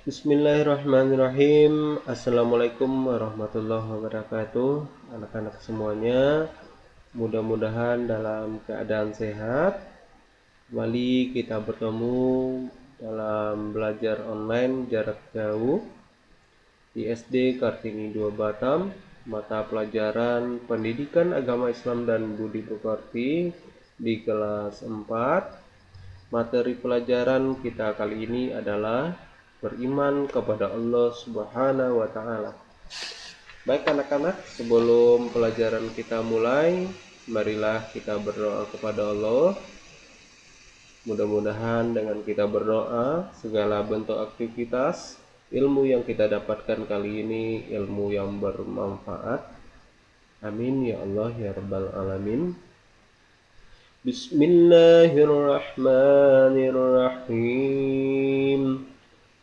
Bismillahirrahmanirrahim. Assalamualaikum warahmatullahi wabarakatuh. Anak-anak semuanya, mudah-mudahan dalam keadaan sehat. Kembali kita bertemu dalam belajar online jarak jauh di SD Kartini 2 Batam, mata pelajaran Pendidikan Agama Islam dan Budi Pekerti di kelas 4. Materi pelajaran kita kali ini adalah beriman kepada Allah Subhanahu wa taala. Baik anak-anak, sebelum pelajaran kita mulai, marilah kita berdoa kepada Allah. Mudah-mudahan dengan kita berdoa, segala bentuk aktivitas, ilmu yang kita dapatkan kali ini ilmu yang bermanfaat. Amin ya Allah ya rabbal alamin. Bismillahirrahmanirrahim.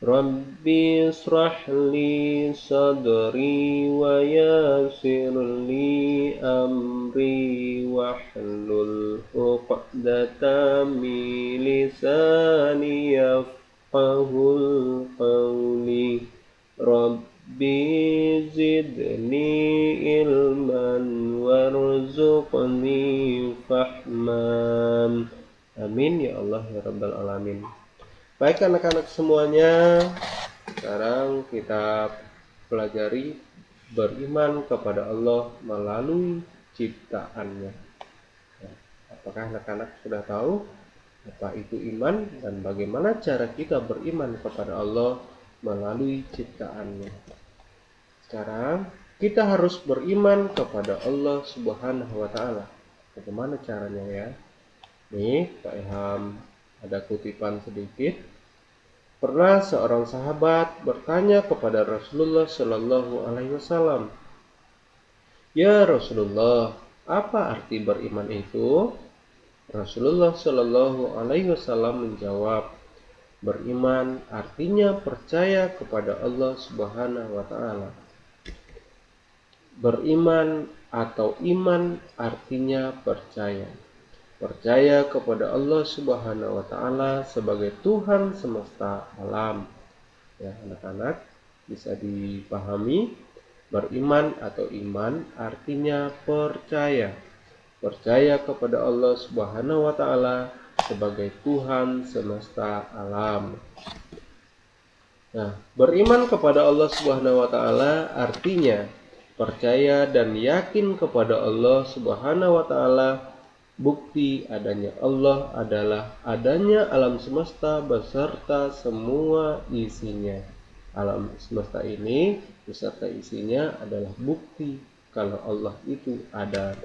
Rabbi israh li sadri wa yassir li amri wahlul 'uqdatam min lisani yafqahul qawli. Rabbi zidni ilman warzuqni fahman. Amin ya Allah ya rabbal alamin. Baik anak-anak semuanya, sekarang kita pelajari beriman kepada Allah melalui ciptaannya. Apakah anak-anak sudah tahu apa itu iman dan bagaimana cara kita beriman kepada Allah melalui ciptaannya? Sekarang kita harus beriman kepada Allah Subhanahu wa taala. Bagaimana caranya ya? Nih, Pak Ilham ada kutipan sedikit. Pernah seorang sahabat bertanya kepada Rasulullah Shallallahu Alaihi Wasallam, "Ya Rasulullah, apa arti beriman itu?" Rasulullah Shallallahu Alaihi Wasallam menjawab, "Beriman artinya percaya kepada Allah Subhanahu Wa Taala." Beriman atau iman artinya percaya. Percaya kepada Allah Subhanahu wa taala sebagai Tuhan semesta alam. Ya, anak-anak bisa dipahami, beriman atau iman artinya percaya. Percaya kepada Allah Subhanahu wa taala sebagai Tuhan semesta alam. Nah, beriman kepada Allah Subhanahu wa taala artinya percaya dan yakin kepada Allah Subhanahu wa taala. Bukti adanya Allah adalah adanya alam semesta beserta semua isinya. Alam semesta ini beserta isinya adalah bukti kalau Allah itu ada.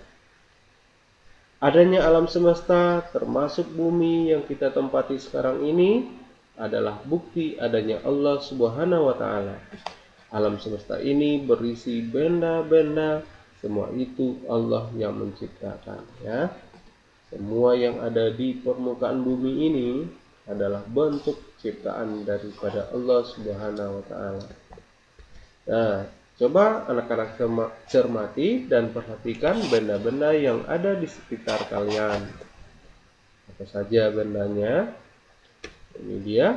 Adanya alam semesta termasuk bumi yang kita tempati sekarang ini adalah bukti adanya Allah Subhanahu wa taala. Alam semesta ini berisi benda-benda, semua itu Allah yang menciptakan ya. Semua yang ada di permukaan bumi ini adalah bentuk ciptaan daripada Allah Subhanahu wa taala. Nah, coba anak-anak cermati dan perhatikan benda-benda yang ada di sekitar kalian. Apa saja bendanya? Ini dia,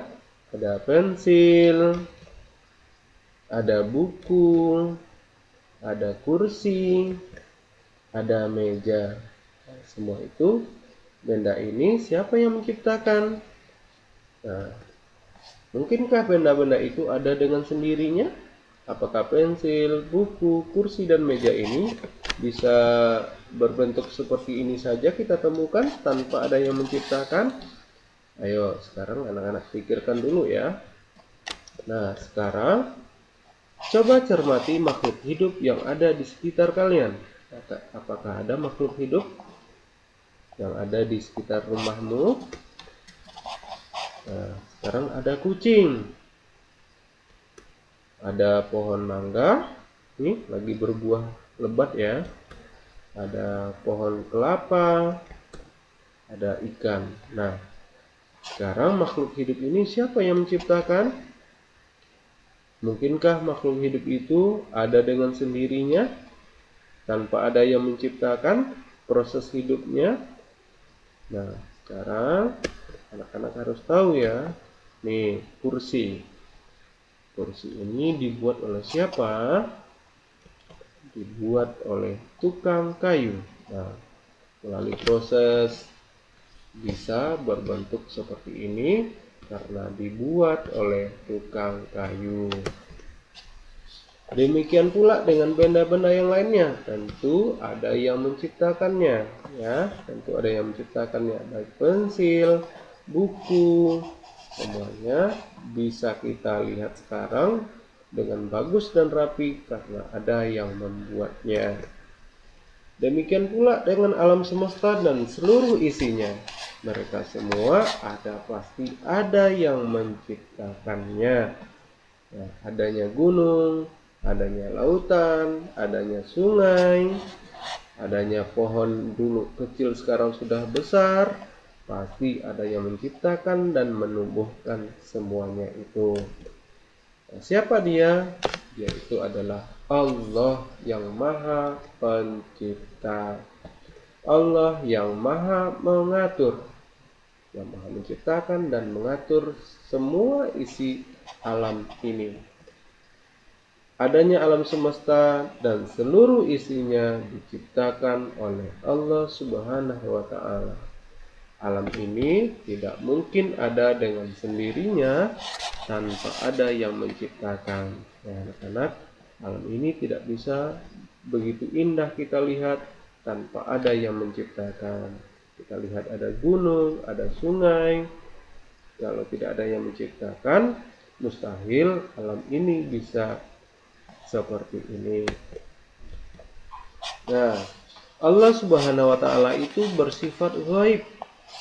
ada pensil, ada buku, ada kursi, ada meja. Semua itu benda ini siapa yang menciptakan? Nah, mungkinkah benda-benda itu ada dengan sendirinya? Apakah pensil, buku, kursi, dan meja ini bisa berbentuk seperti ini saja kita temukan tanpa ada yang menciptakan? Ayo, sekarang anak-anak pikirkan dulu ya. Nah, sekarang coba cermati makhluk hidup yang ada di sekitar kalian. Apakah ada makhluk hidup yang ada di sekitar rumahmu? Nah, sekarang ada kucing, ada pohon mangga, nih lagi berbuah lebat ya. Ada pohon kelapa, ada ikan. Nah, sekarang makhluk hidup ini siapa yang menciptakan? Mungkinkah makhluk hidup itu ada dengan sendirinya tanpa ada yang menciptakan proses hidupnya? Nah, sekarang anak-anak harus tahu ya. Nih, kursi. Kursi ini dibuat oleh siapa? Dibuat oleh tukang kayu. Nah, melalui proses bisa berbentuk seperti ini karena dibuat oleh tukang kayu. Demikian pula dengan benda-benda yang lainnya, tentu ada yang menciptakannya, ya, tentu ada yang menciptakannya, baik pensil, buku, semuanya bisa kita lihat sekarang dengan bagus dan rapi karena ada yang membuatnya. Demikian pula dengan alam semesta dan seluruh isinya, mereka semua pasti ada yang menciptakannya. Ya, adanya gunung, adanya lautan, adanya sungai, adanya pohon dulu kecil sekarang sudah besar, pasti ada yang menciptakan dan menumbuhkan semuanya itu. Nah, siapa dia? Dia itu adalah Allah yang Maha Pencipta. Allah yang Maha Mengatur, yang Maha Menciptakan dan mengatur semua isi alam ini. Adanya alam semesta dan seluruh isinya diciptakan oleh Allah Subhanahu wa Ta'ala. Alam ini tidak mungkin ada dengan sendirinya tanpa ada yang menciptakan. Ya, anak-anak, alam ini tidak bisa begitu indah kita lihat tanpa ada yang menciptakan. Kita lihat ada gunung, ada sungai. Kalau tidak ada yang menciptakan, mustahil alam ini bisa seperti ini. Nah, Allah Subhanahu wa Ta'ala itu bersifat ghaib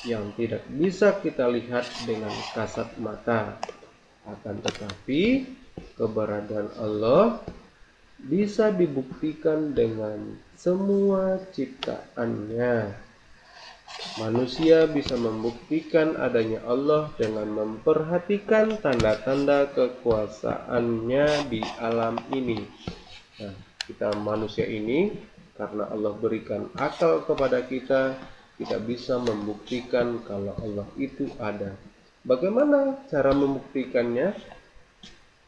yang tidak bisa kita lihat dengan kasat mata. Akan tetapi keberadaan Allah bisa dibuktikan dengan semua ciptaannya. Manusia bisa membuktikan adanya Allah dengan memperhatikan tanda-tanda kekuasaannya di alam ini. Nah, kita manusia ini karena Allah berikan akal kepada kita bisa membuktikan kalau Allah itu ada. Bagaimana cara membuktikannya?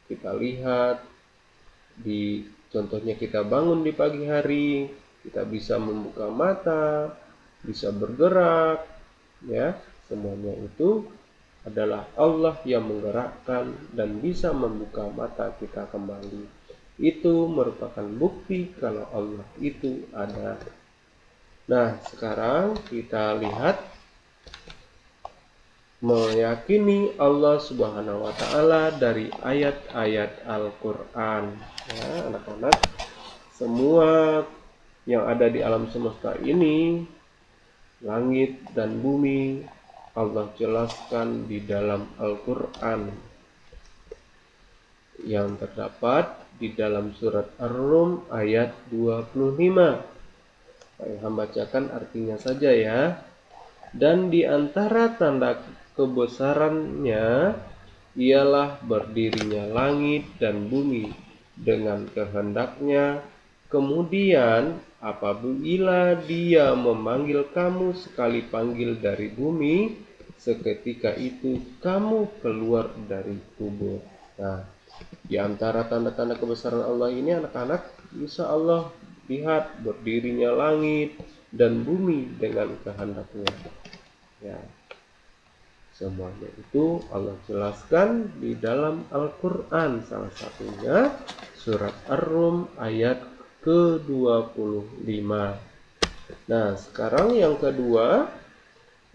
Kita lihat contohnya kita bangun di pagi hari, kita bisa membuka mata, bisa bergerak, ya, semuanya itu adalah Allah yang menggerakkan dan bisa membuka mata kita kembali. Itu merupakan bukti kalau Allah itu ada. Nah, sekarang kita lihat meyakini Allah Subhanahu wa Ta'ala dari ayat-ayat Al-Quran. Ya, anak-anak, semua yang ada di alam semesta ini, langit dan bumi, Allah jelaskan di dalam Al-Quran yang terdapat di dalam surat Ar-Rum ayat 25. Saya bacakan artinya saja ya. Dan di antara tanda kebesarannya ialah berdirinya langit dan bumi dengan kehendaknya. Kemudian apabila Dia memanggil kamu sekali panggil dari bumi, seketika itu kamu keluar dari kubur. Nah, di antara tanda-tanda kebesaran Allah ini, anak-anak, bisa Allah lihat berdirinya langit dan bumi dengan kehendaknya. Ya, semuanya itu Allah jelaskan di dalam Al-Quran, salah satunya surat Ar-Rum ayat ke-25. Nah, sekarang yang kedua,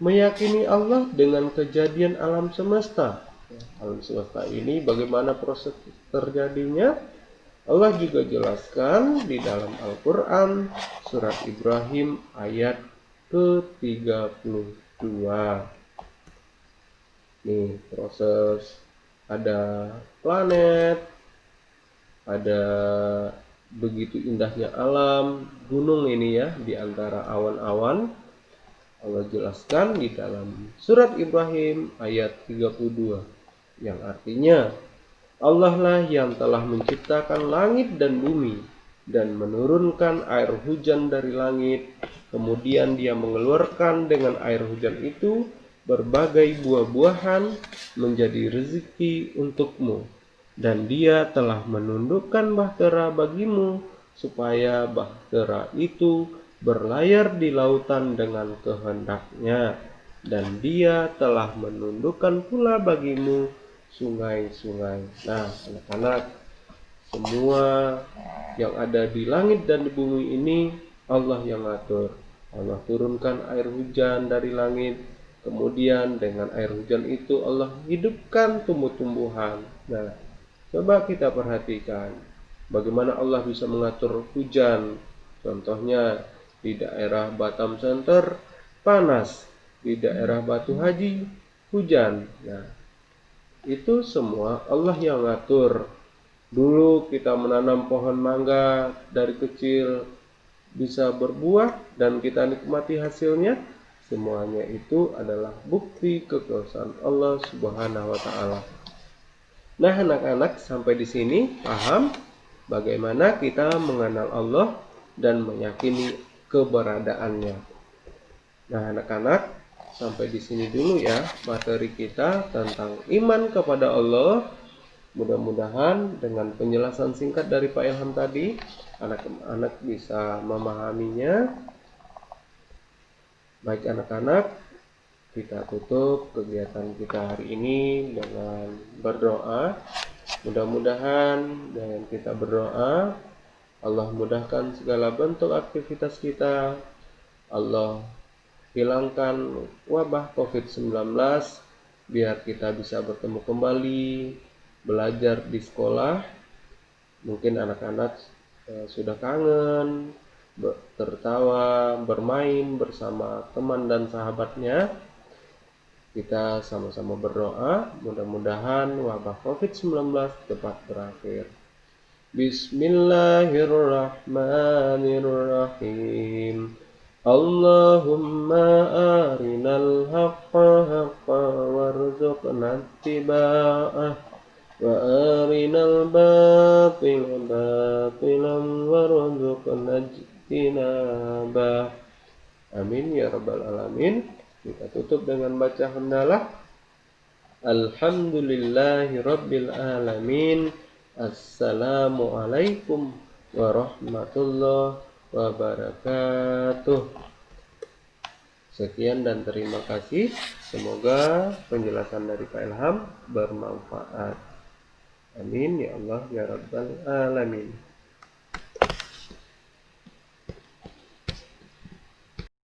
meyakini Allah dengan kejadian alam semesta. Alam semesta ini bagaimana proses terjadinya? Allah juga jelaskan di dalam Al-Quran surat Ibrahim ayat ke-32. Nih, proses ada planet, ada begitu indahnya alam, gunung ini ya, di antara awan-awan. Allah jelaskan di dalam surat Ibrahim ayat 32, yang artinya Allah lah yang telah menciptakan langit dan bumi dan menurunkan air hujan dari langit. Kemudian Dia mengeluarkan dengan air hujan itu berbagai buah-buahan menjadi rezeki untukmu dan Dia telah menundukkan bahtera bagimu, supaya bahtera itu berlayar di lautan dengan kehendaknya, dan Dia telah menundukkan pula bagimu sungai-sungai. Nah, anak-anak, semua yang ada di langit dan di bumi ini Allah yang atur. Allah turunkan air hujan dari langit, kemudian dengan air hujan itu Allah hidupkan tumbuh-tumbuhan. Nah, coba kita perhatikan bagaimana Allah bisa mengatur hujan. Contohnya di daerah Batam Center panas, di daerah Batu Haji hujan. Nah, itu semua Allah yang ngatur. Dulu kita menanam pohon mangga dari kecil bisa berbuah dan kita nikmati hasilnya. Semuanya itu adalah bukti kekuasaan Allah Subhanahu wa taala. Nah, anak-anak, sampai di sini paham bagaimana kita mengenal Allah dan meyakini keberadaannya. Nah, anak-anak, sampai di sini dulu ya materi kita tentang iman kepada Allah. Mudah-mudahan dengan penjelasan singkat dari Pak Ilham tadi, anak-anak bisa memahaminya. Baik anak-anak, kita tutup kegiatan kita hari ini dengan berdoa. Mudah-mudahan dengan kita berdoa, Allah mudahkan segala bentuk aktivitas kita. Allah hilangkan wabah COVID-19 biar kita bisa bertemu kembali, belajar di sekolah. Mungkin anak-anak sudah kangen tertawa, bermain bersama teman dan sahabatnya. Kita sama-sama berdoa, mudah-mudahan wabah COVID-19 cepat berakhir. Bismillahirrahmanirrahim. Allahumma arinal haqqa haqqa warzuqna ittiba'ah, wa arinal batila batilan warzuqna ijtinabah. Amin ya rabbal alamin. Kita tutup dengan baca hamdalah. Alhamdulillahi rabbil alamin. Assalamualaikum warahmatullahi wabarakatuh. Sekian dan terima kasih. Semoga penjelasan dari Pak Ilham bermanfaat. Amin ya Allah ya rabbal alamin.